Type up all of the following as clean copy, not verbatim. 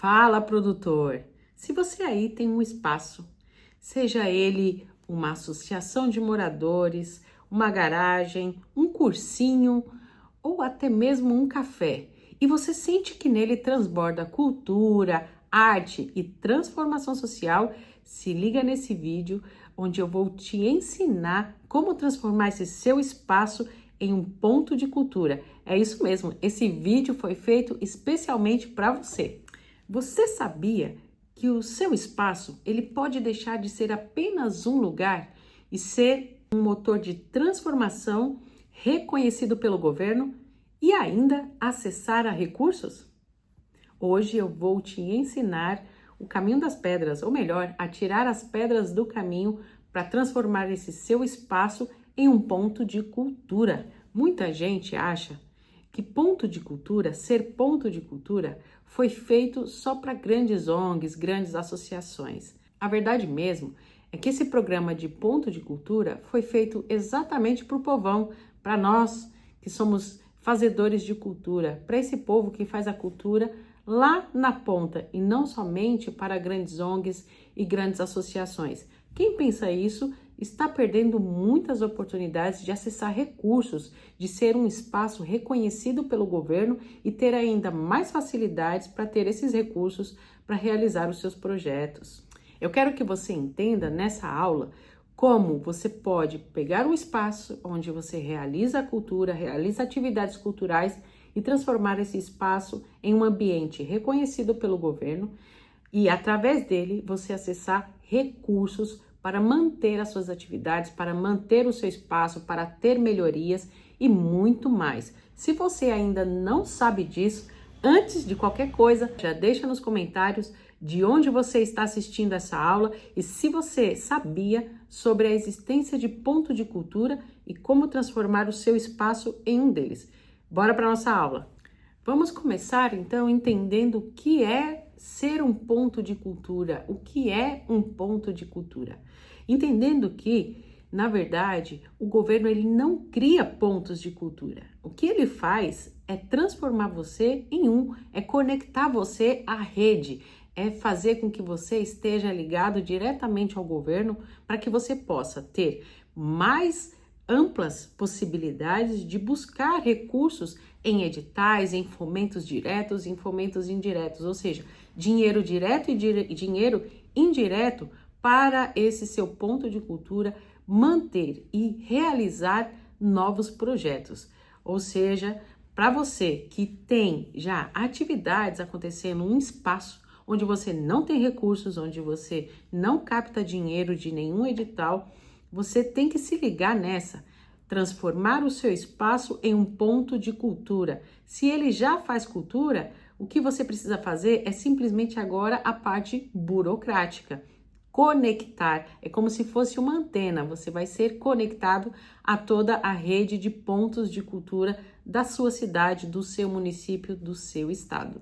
Fala, produtor! Se você aí tem um espaço, seja ele uma associação de moradores, uma garagem, um cursinho ou até mesmo um café, e você sente que nele transborda cultura, arte e transformação social, se liga nesse vídeo onde eu vou te ensinar como transformar esse seu espaço em um ponto de cultura. É isso mesmo, esse vídeo foi feito especialmente para você. Você sabia que o seu espaço ele pode deixar de ser apenas um lugar e ser um motor de transformação reconhecido pelo governo e ainda acessar a recursos? Hoje eu vou te ensinar o caminho das pedras, ou melhor, a tirar as pedras do caminho para transformar esse seu espaço em um ponto de cultura. Muita gente acha que ser ponto de cultura, foi feito só para grandes ONGs, grandes associações. A verdade mesmo é que esse programa de ponto de cultura foi feito exatamente para o povão, para nós que somos fazedores de cultura, para esse povo que faz a cultura lá na ponta e não somente para grandes ONGs e grandes associações. Quem pensa isso está perdendo muitas oportunidades de acessar recursos, de ser um espaço reconhecido pelo governo e ter ainda mais facilidades para ter esses recursos para realizar os seus projetos. Eu quero que você entenda nessa aula como você pode pegar um espaço onde você realiza a cultura, realiza atividades culturais e transformar esse espaço em um ambiente reconhecido pelo governo e, através dele, você acessar recursos para manter as suas atividades, para manter o seu espaço, para ter melhorias e muito mais. Se você ainda não sabe disso, antes de qualquer coisa, já deixa nos comentários de onde você está assistindo essa aula e se você sabia sobre a existência de ponto de cultura e como transformar o seu espaço em um deles. Bora para nossa aula! Vamos começar então entendendo o que é ser um ponto de cultura, o que é um ponto de cultura. Entendendo que, na verdade, o governo ele não cria pontos de cultura. O que ele faz é transformar você em um, é conectar você à rede, é fazer com que você esteja ligado diretamente ao governo para que você possa ter mais amplas possibilidades de buscar recursos em editais, em fomentos diretos, em fomentos indiretos, ou seja, dinheiro direto e dinheiro indireto para esse seu ponto de cultura manter e realizar novos projetos. Ou seja, para você que tem já atividades acontecendo, um espaço onde você não tem recursos, onde você não capta dinheiro de nenhum edital, você tem que se ligar nessa, transformar o seu espaço em um ponto de cultura. Se ele já faz cultura, o que você precisa fazer é simplesmente agora a parte burocrática. Conectar, é como se fosse uma antena, você vai ser conectado a toda a rede de pontos de cultura da sua cidade, do seu município, do seu estado.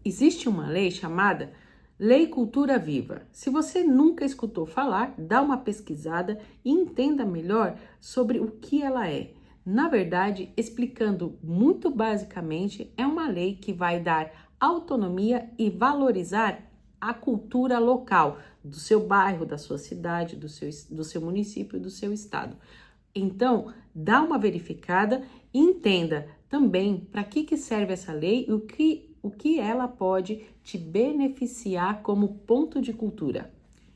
Existe uma lei chamada Lei Cultura Viva. Se você nunca escutou falar, dá uma pesquisada e entenda melhor sobre o que ela é. Na verdade, explicando muito basicamente, é uma lei que vai dar autonomia e valorizar a cultura local do seu bairro, da sua cidade, do seu município e do seu estado. Então, dá uma verificada e entenda também para que serve essa lei e o que ela pode te beneficiar como ponto de cultura.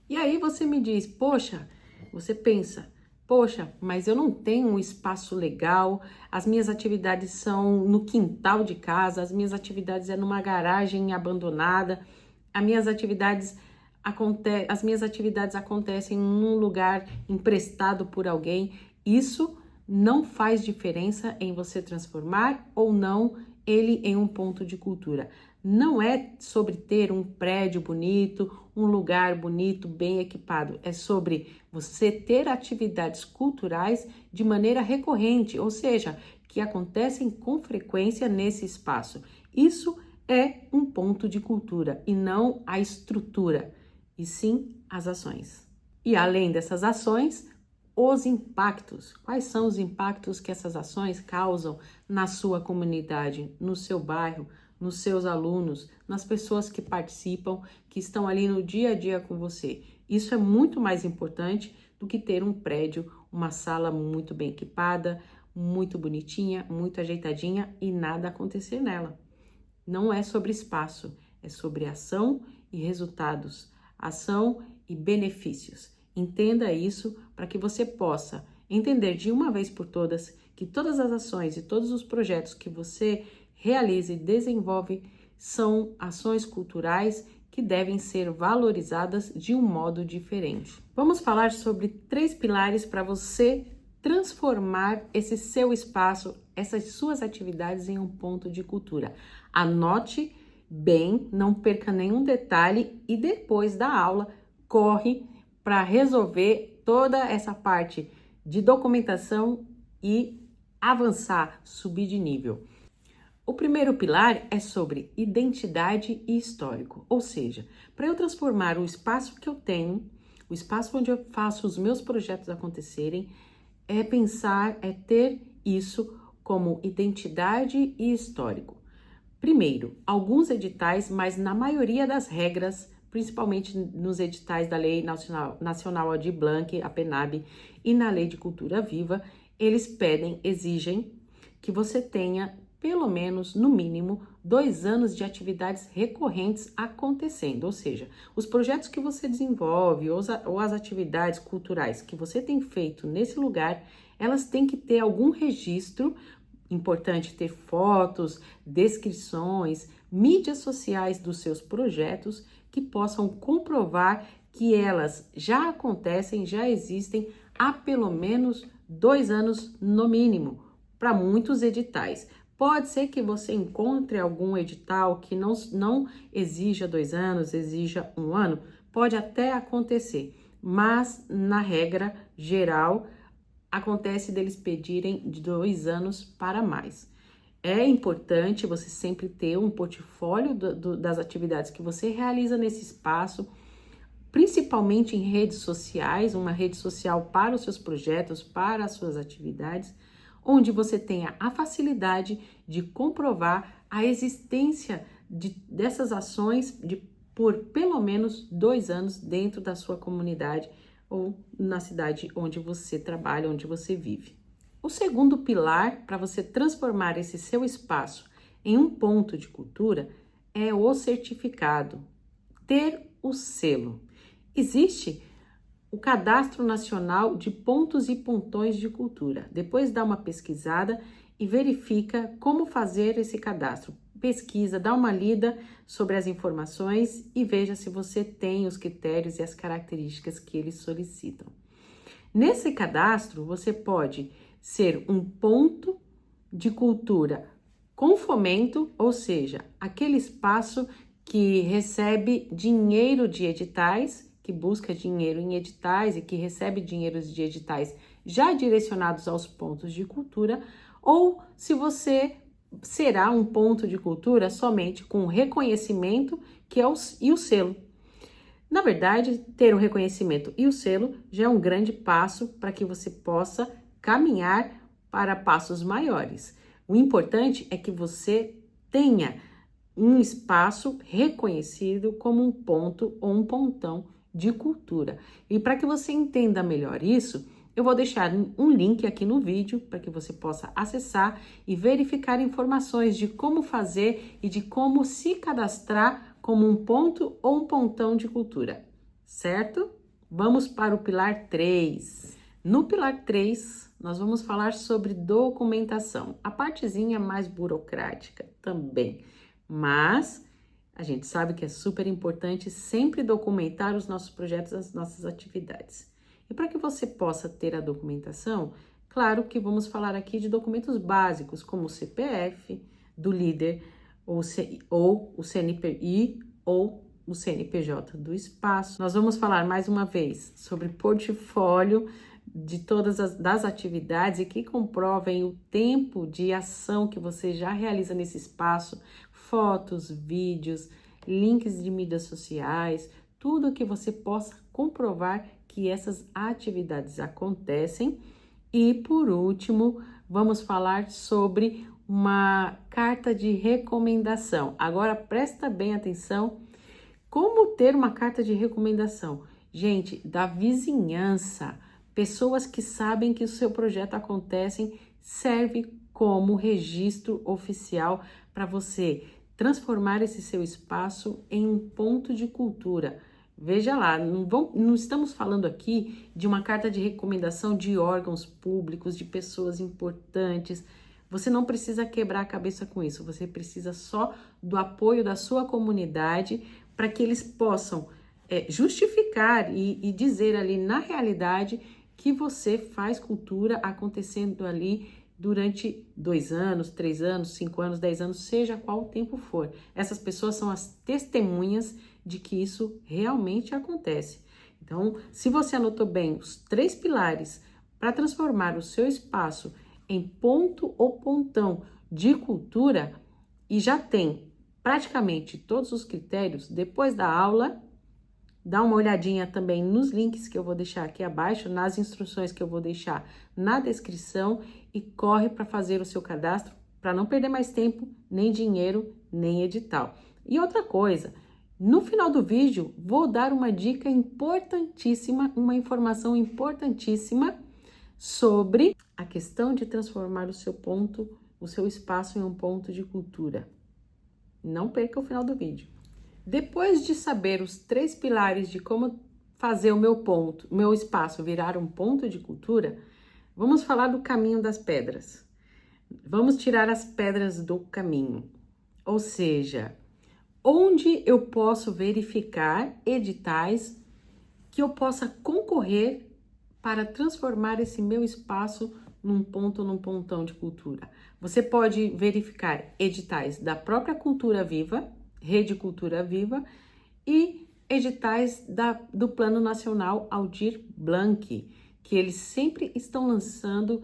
E aí você me diz, poxa, você pensa, poxa, mas eu não tenho um espaço legal, as minhas atividades são no quintal de casa, as minhas atividades é numa garagem abandonada, as minhas atividades acontecem num lugar emprestado por alguém. Isso não faz diferença em você transformar ou não ele em um ponto de cultura. Não é sobre ter um prédio bonito, um lugar bonito, bem equipado. É sobre você ter atividades culturais de maneira recorrente, ou seja, que acontecem com frequência nesse espaço. Isso é um ponto de cultura e não a estrutura, e sim as ações. E além dessas ações, os impactos. Quais são os impactos que essas ações causam na sua comunidade, no seu bairro, nos seus alunos, nas pessoas que participam, que estão ali no dia a dia com você. Isso é muito mais importante do que ter um prédio, uma sala muito bem equipada, muito bonitinha, muito ajeitadinha e nada acontecer nela. Não é sobre espaço, é sobre ação e resultados, ação e benefícios. Entenda isso para que você possa entender de uma vez por todas que todas as ações e todos os projetos que você realiza e desenvolve são ações culturais que devem ser valorizadas de um modo diferente. Vamos falar sobre 3 pilares para você transformar esse seu espaço, essas suas atividades em um ponto de cultura. Anote bem, não perca nenhum detalhe e depois da aula corre para resolver toda essa parte de documentação e avançar, subir de nível. O primeiro pilar é sobre identidade e histórico, ou seja, para eu transformar o espaço que eu tenho, o espaço onde eu faço os meus projetos acontecerem, é pensar, é ter isso como identidade e histórico. Primeiro, alguns editais, mas na maioria das regras, principalmente nos editais da Lei Nacional Aldir Blanc, a PNAB, e na Lei de Cultura Viva, eles pedem, exigem que você tenha pelo menos, no mínimo, 2 anos de atividades recorrentes acontecendo, ou seja, os projetos que você desenvolve ou as atividades culturais que você tem feito nesse lugar, elas têm que ter algum registro. Importante ter fotos, descrições, mídias sociais dos seus projetos que possam comprovar que elas já acontecem, já existem há pelo menos 2 anos no mínimo, para muitos editais. Pode ser que você encontre algum edital que não exija 2 anos, exija 1 ano, pode até acontecer, mas na regra geral, acontece deles pedirem de 2 anos para mais. É importante você sempre ter um portfólio das atividades que você realiza nesse espaço, principalmente em redes sociais, uma rede social para os seus projetos, para as suas atividades, onde você tenha a facilidade de comprovar a existência dessas ações por pelo menos 2 anos dentro da sua comunidade ou na cidade onde você trabalha, onde você vive. O segundo pilar para você transformar esse seu espaço em um ponto de cultura é o certificado, ter o selo. Existe o Cadastro Nacional de Pontos e Pontões de Cultura. Depois dá uma pesquisada e verifica como fazer esse cadastro. Pesquisa, dá uma lida sobre as informações e veja se você tem os critérios e as características que eles solicitam. Nesse cadastro, você pode ser um ponto de cultura com fomento, ou seja, aquele espaço que recebe dinheiro de editais, que busca dinheiro em editais e que recebe dinheiros de editais já direcionados aos pontos de cultura, ou se você será um ponto de cultura somente com reconhecimento e o selo. Na verdade, ter o reconhecimento e o selo já é um grande passo para que você possa caminhar para passos maiores. O importante é que você tenha um espaço reconhecido como um ponto ou um pontão de cultura. E para que você entenda melhor isso, eu vou deixar um link aqui no vídeo para que você possa acessar e verificar informações de como fazer e de como se cadastrar como um ponto ou um pontão de cultura, certo? Vamos para o pilar 3. No pilar 3, nós vamos falar sobre documentação, a partezinha mais burocrática também, mas a gente sabe que é super importante sempre documentar os nossos projetos, as nossas atividades. E para que você possa ter a documentação, claro que vamos falar aqui de documentos básicos, como o CPF do líder, ou o CNPI, ou o CNPJ do espaço. Nós vamos falar mais uma vez sobre portfólio de todas das atividades e que comprovem o tempo de ação que você já realiza nesse espaço, fotos, vídeos, links de mídias sociais, tudo que você possa comprovar que essas atividades acontecem. E por último, vamos falar sobre uma carta de recomendação. Agora presta bem atenção, como ter uma carta de recomendação? Gente, da vizinhança, pessoas que sabem que o seu projeto acontece, serve como registro oficial para você transformar esse seu espaço em um ponto de cultura. Veja lá, não estamos falando aqui de uma carta de recomendação de órgãos públicos, de pessoas importantes. Você não precisa quebrar a cabeça com isso, você precisa só do apoio da sua comunidade para que eles possam justificar e dizer ali na realidade que você faz cultura acontecendo ali durante 2 anos, 3 anos, 5 anos, 10 anos, seja qual o tempo for. Essas pessoas são as testemunhas de que isso realmente acontece. Então, se você anotou bem os 3 pilares para transformar o seu espaço em ponto ou pontão de cultura e já tem praticamente todos os critérios, depois da aula, dá uma olhadinha também nos links que eu vou deixar aqui abaixo, nas instruções que eu vou deixar na descrição e corre para fazer o seu cadastro para não perder mais tempo, nem dinheiro, nem edital. E outra coisa, no final do vídeo vou dar uma dica importantíssima, uma informação importantíssima sobre a questão de transformar o seu espaço em um ponto de cultura. Não perca o final do vídeo. Depois de saber os 3 pilares de como fazer o meu espaço virar um ponto de cultura, vamos falar do caminho das pedras. Vamos tirar as pedras do caminho. Ou seja, onde eu posso verificar editais que eu possa concorrer para transformar esse meu espaço num pontão de cultura. Você pode verificar editais da própria Cultura Viva, Rede Cultura Viva, e editais do Plano Nacional Aldir Blanc, que eles sempre estão lançando,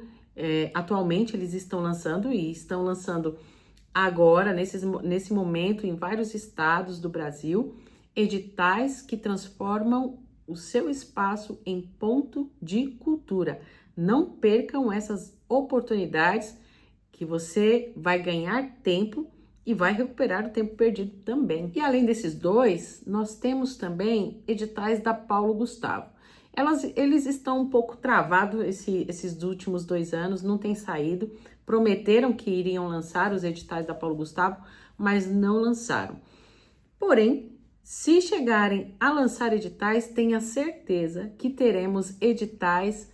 atualmente eles estão lançando agora, nesse momento, em vários estados do Brasil, editais que transformam o seu espaço em ponto de cultura. Não percam essas oportunidades que você vai ganhar tempo e vai recuperar o tempo perdido também. E além desses 2, nós temos também editais da Paulo Gustavo. Eles estão um pouco travados esses últimos 2 anos, não tem saído. Prometeram que iriam lançar os editais da Paulo Gustavo, mas não lançaram. Porém, se chegarem a lançar editais, tenha certeza que teremos editais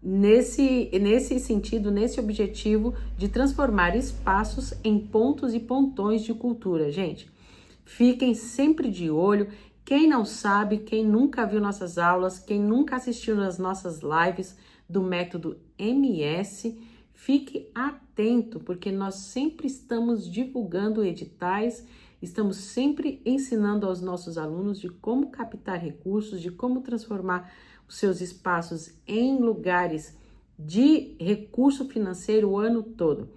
nesse sentido, nesse objetivo de transformar espaços em pontos e pontões de cultura. Gente, fiquem sempre de olho. Quem não sabe, quem nunca viu nossas aulas, quem nunca assistiu nas nossas lives do método MS, fique atento, porque nós sempre estamos divulgando editais, estamos sempre ensinando aos nossos alunos de como captar recursos, de como transformar os seus espaços em lugares de recurso financeiro o ano todo.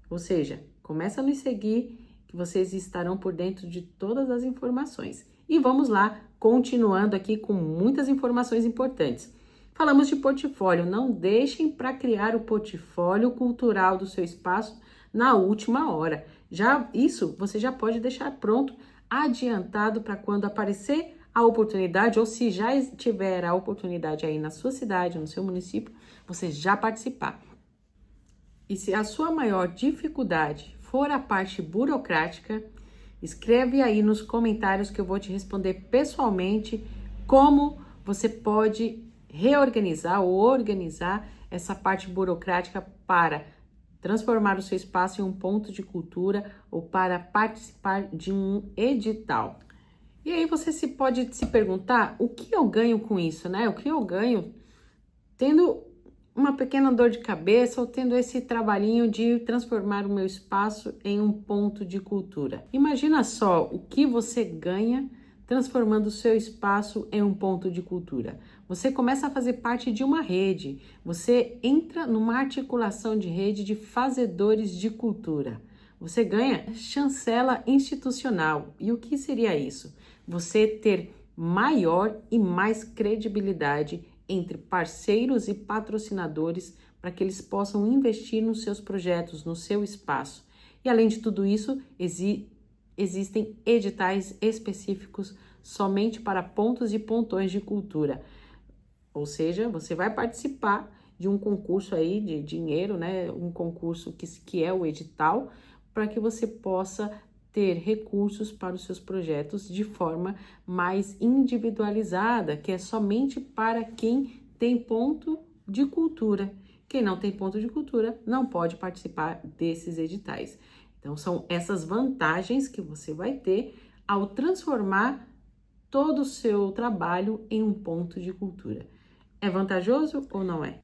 Ou seja, começa a nos seguir que vocês estarão por dentro de todas as informações. E vamos lá, continuando aqui com muitas informações importantes. Falamos de portfólio, não deixem para criar o portfólio cultural do seu espaço na última hora. Isso você já pode deixar pronto, adiantado para quando aparecer a oportunidade, ou se já tiver a oportunidade aí na sua cidade, no seu município, você já participar. E se a sua maior dificuldade for a parte burocrática, escreve aí nos comentários que eu vou te responder pessoalmente como você pode reorganizar ou organizar essa parte burocrática para transformar o seu espaço em um ponto de cultura ou para participar de um edital. E aí você pode se perguntar, o que eu ganho com isso, né? O que eu ganho tendo uma pequena dor de cabeça ou tendo esse trabalhinho de transformar o meu espaço em um ponto de cultura. Imagina só o que você ganha transformando o seu espaço em um ponto de cultura. Você começa a fazer parte de uma rede, você entra numa articulação de rede de fazedores de cultura. Você ganha chancela institucional. E o que seria isso? Você ter maior e mais credibilidade entre parceiros e patrocinadores para que eles possam investir nos seus projetos, no seu espaço. E além de tudo isso, existem editais específicos somente para pontos e pontões de cultura. Ou seja, você vai participar de um concurso aí de dinheiro, né? Um concurso que é o edital, para que você possa ter recursos para os seus projetos de forma mais individualizada, que é somente para quem tem ponto de cultura. Quem não tem ponto de cultura não pode participar desses editais. Então, são essas vantagens que você vai ter ao transformar todo o seu trabalho em um ponto de cultura. É vantajoso ou não é?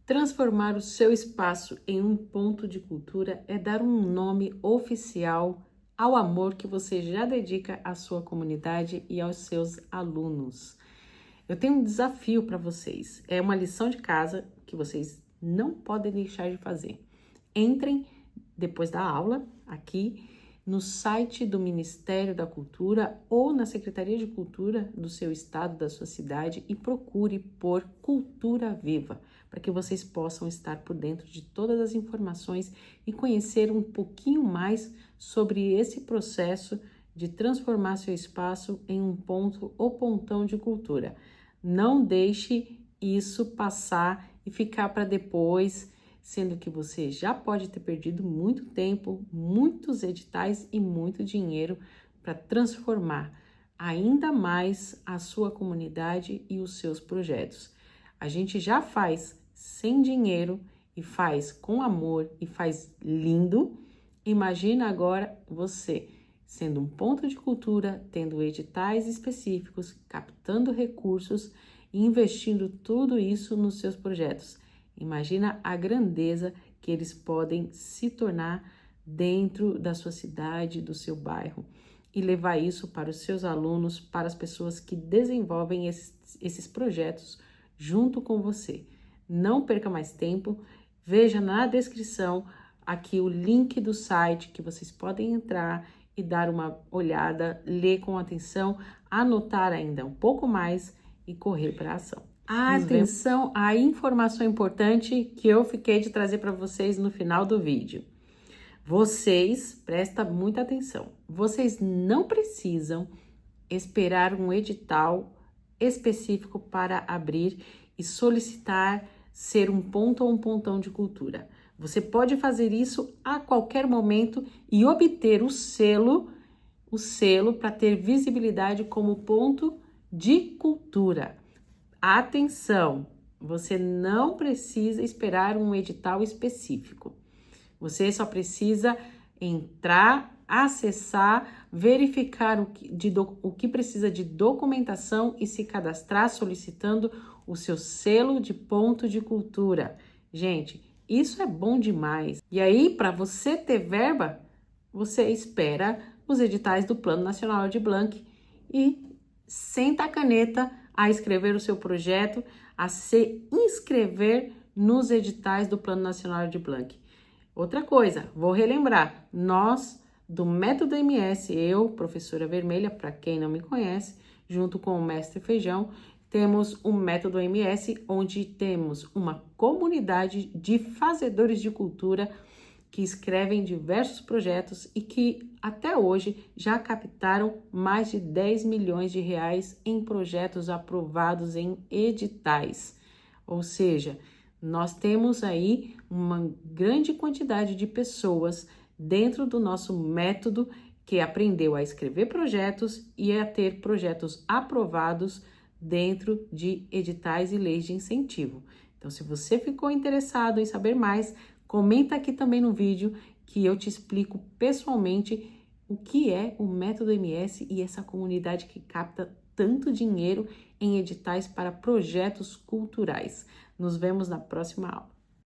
Transformar o seu espaço em um ponto de cultura é dar um nome oficial ao amor que você já dedica à sua comunidade e aos seus alunos. Eu tenho um desafio para vocês, é uma lição de casa que vocês não podem deixar de fazer. Entrem depois da aula aqui no site do Ministério da Cultura ou na Secretaria de Cultura do seu estado, da sua cidade e procure por Cultura Viva, para que vocês possam estar por dentro de todas as informações e conhecer um pouquinho mais sobre esse processo de transformar seu espaço em um ponto ou pontão de cultura. Não deixe isso passar e ficar para depois, sendo que você já pode ter perdido muito tempo, muitos editais e muito dinheiro para transformar ainda mais a sua comunidade e os seus projetos. A gente já faz sem dinheiro e faz com amor e faz lindo. Imagina agora você sendo um ponto de cultura, tendo editais específicos, captando recursos e investindo tudo isso nos seus projetos. Imagina a grandeza que eles podem se tornar dentro da sua cidade, do seu bairro, e levar isso para os seus alunos, para as pessoas que desenvolvem esses projetos junto com você. Não perca mais tempo, veja na descrição aqui o link do site que vocês podem entrar e dar uma olhada, ler com atenção, anotar ainda um pouco mais e correr para a ação. Atenção à informação importante que eu fiquei de trazer para vocês no final do vídeo. Vocês, presta muita atenção, vocês não precisam esperar um edital específico para abrir e solicitar ser um ponto ou um pontão de cultura. Você pode fazer isso a qualquer momento e obter o selo para ter visibilidade como ponto de cultura. Atenção, você não precisa esperar um edital específico. Você só precisa entrar, acessar, verificar o que precisa de documentação e se cadastrar solicitando o seu selo de ponto de cultura. Gente, isso é bom demais. E aí, para você ter verba, você espera os editais do Plano Nacional de Blanc e senta a caneta a escrever o seu projeto, a se inscrever nos editais do Plano Nacional de Blanc. Outra coisa, vou relembrar, nós do Método MS, eu, professora Vermelha, para quem não me conhece, junto com o Mestre Feijão, temos o Método MS, onde temos uma comunidade de fazedores de cultura que escrevem diversos projetos e que até hoje já captaram mais de 10 milhões de reais em projetos aprovados em editais. Ou seja, nós temos aí uma grande quantidade de pessoas dentro do nosso método que aprendeu a escrever projetos e a ter projetos aprovados dentro de editais e leis de incentivo. Então, se você ficou interessado em saber mais, comenta aqui também no vídeo que eu te explico pessoalmente o que é o Método MS e essa comunidade que capta tanto dinheiro em editais para projetos culturais. Nos vemos na próxima aula.